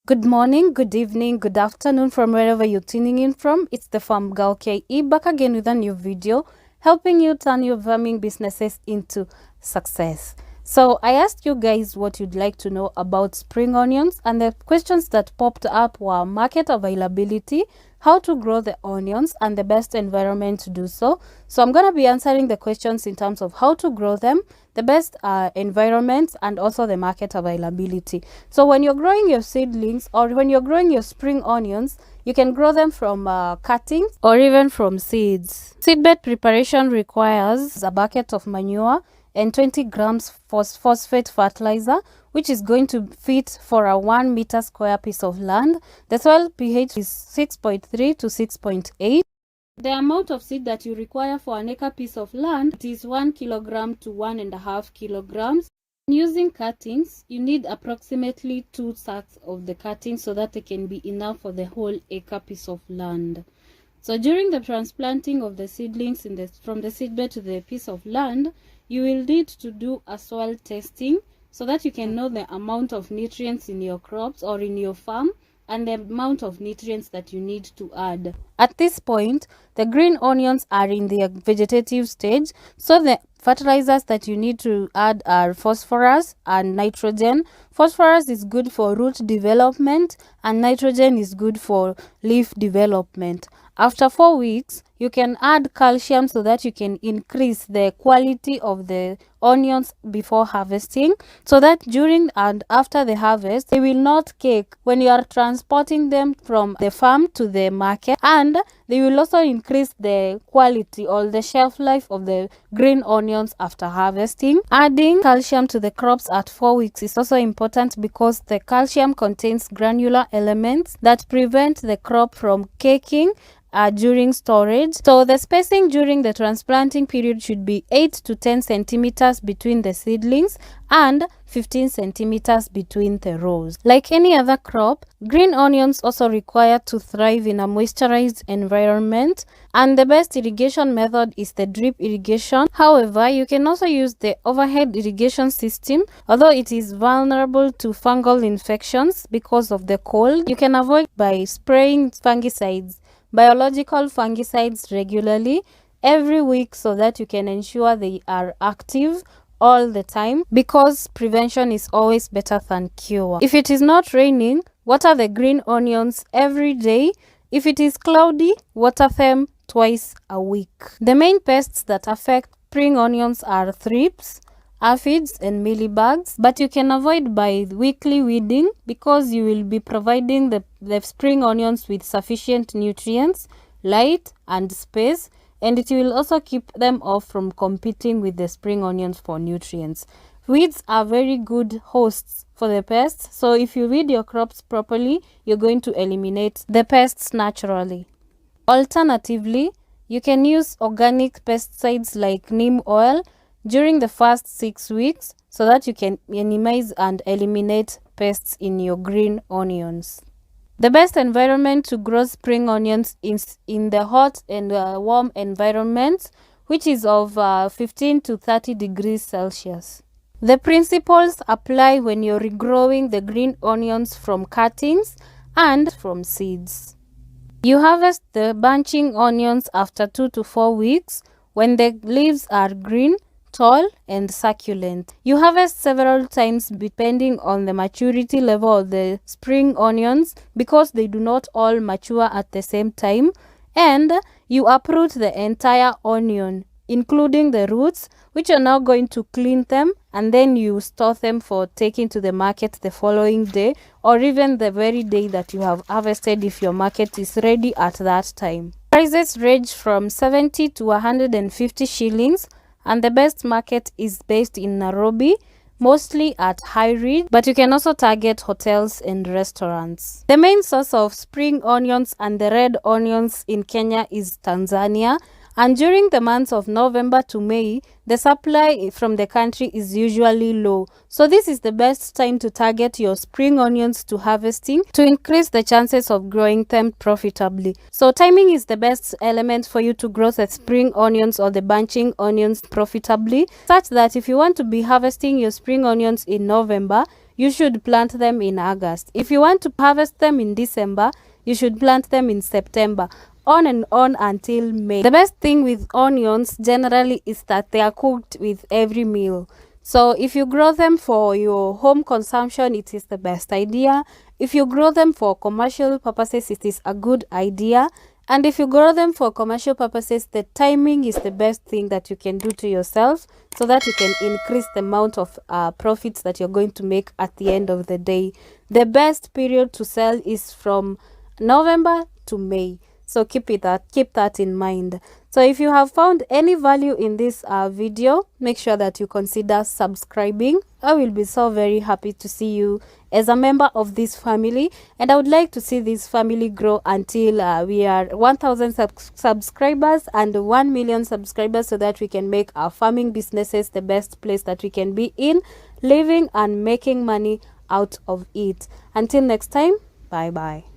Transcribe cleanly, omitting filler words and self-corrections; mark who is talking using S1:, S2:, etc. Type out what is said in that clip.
S1: Good morning, good evening, good afternoon from wherever you're tuning in from. It's the Farm Girl KE back again with a new video helping you turn your farming businesses into success. So I asked you guys what you'd like to know about spring onions, and the questions that popped up were market availability, how to grow the onions, and the best environment to do so. So I'm going to be answering the questions in terms of how to grow them, the best environment, and also the market availability. So when you're growing your seedlings or when you're growing your spring onions, you can grow them from cuttings or even from seeds. Seedbed preparation requires a bucket of manure and 20 grams phosphate fertilizer, which is going to fit for a 1 meter square piece of land. The soil pH is 6.3 to 6.8. The amount of seed that you require for an acre piece of land is 1 kilogram to 1.5 kilograms. Using cuttings, you need approximately 2 sacks of the cuttings so that they can be enough for the whole acre piece of land. So during the transplanting of the seedlings from the seedbed to the piece of land, you will need to do a soil testing so that you can know the amount of nutrients in your crops or in your farm and the amount of nutrients that you need to add. At this point, the green onions are in their vegetative stage, so the fertilizers that you need to add are phosphorus and nitrogen. Phosphorus is good for root development and nitrogen is good for leaf development. After 4 weeks, you can add calcium so that you can increase the quality of the onions before harvesting, so that during and after the harvest, they will not cake when you are transporting them from the farm to the market, and they will also increase the quality or the shelf life of the green onions after harvesting. Adding calcium to the crops at 4 weeks is also important because the calcium contains granular elements that prevent the crop from caking during storage. So the spacing during the transplanting period should be 8 to 10 centimeters between the seedlings and 15 centimeters between the rows. Like any other crop, green onions also require to thrive in a moisturized environment, and the best irrigation method is the drip irrigation. However, you can also use the overhead irrigation system. Although it is vulnerable to fungal infections because of the cold, you can avoid by spraying biological fungicides regularly every week so that you can ensure they are active all the time, because prevention is always better than cure. If it is not raining, water the green onions every day. If it is cloudy, water them twice a week. The main pests that affect spring onions are thrips, aphids, and mealybugs, but you can avoid by weekly weeding because you will be providing the spring onions with sufficient nutrients, light, and space, and it will also keep them off from competing with the spring onions for nutrients. Weeds are very good hosts for the pests, so if you weed your crops properly, you're going to eliminate the pests naturally. Alternatively, you can use organic pesticides like neem oil during the first 6 weeks so that you can minimize and eliminate pests in your green onions. The best environment to grow spring onions is in the hot and warm environment, which is of 15 to 30 degrees Celsius. The principles apply when you're regrowing the green onions from cuttings and from seeds. You harvest the bunching onions after 2 to 4 weeks when the leaves are green, tall, and succulent. You harvest several times depending on the maturity level of the spring onions because they do not all mature at the same time, and you uproot the entire onion including the roots, which are now going to clean them, and then you store them for taking to the market the following day or even the very day that you have harvested if your market is ready at that time. Prices range from 70 to 150 shillings, and the best market is based in Nairobi, mostly at High Ridge, but you can also target hotels and restaurants. The main source of spring onions and the red onions in Kenya is Tanzania, and during the months of November to May, the supply from the country is usually low. So this is the best time to target your spring onions to harvesting to increase the chances of growing them profitably. So timing is the best element for you to grow the spring onions or the bunching onions profitably, such that if you want to be harvesting your spring onions in November, you should plant them in August. If you want to harvest them in December, you should plant them in September, on and on until May. The best thing with onions generally is that they are cooked with every meal. So if you grow them for your home consumption, it is the best idea. If you grow them for commercial purposes, it is a good idea. And if you grow them for commercial purposes, the timing is the best thing that you can do to yourself, so that you can increase the amount of profits that you're going to make at the end of the day. The best period to sell is from November to May. So keep that in mind. So if you have found any value in this video, make sure that you consider subscribing. I will be so very happy to see you as a member of this family, and I would like to see this family grow until we are 1,000 subscribers and 1 million subscribers, so that we can make our farming businesses the best place that we can be in, living and making money out of it. Until next time, bye bye.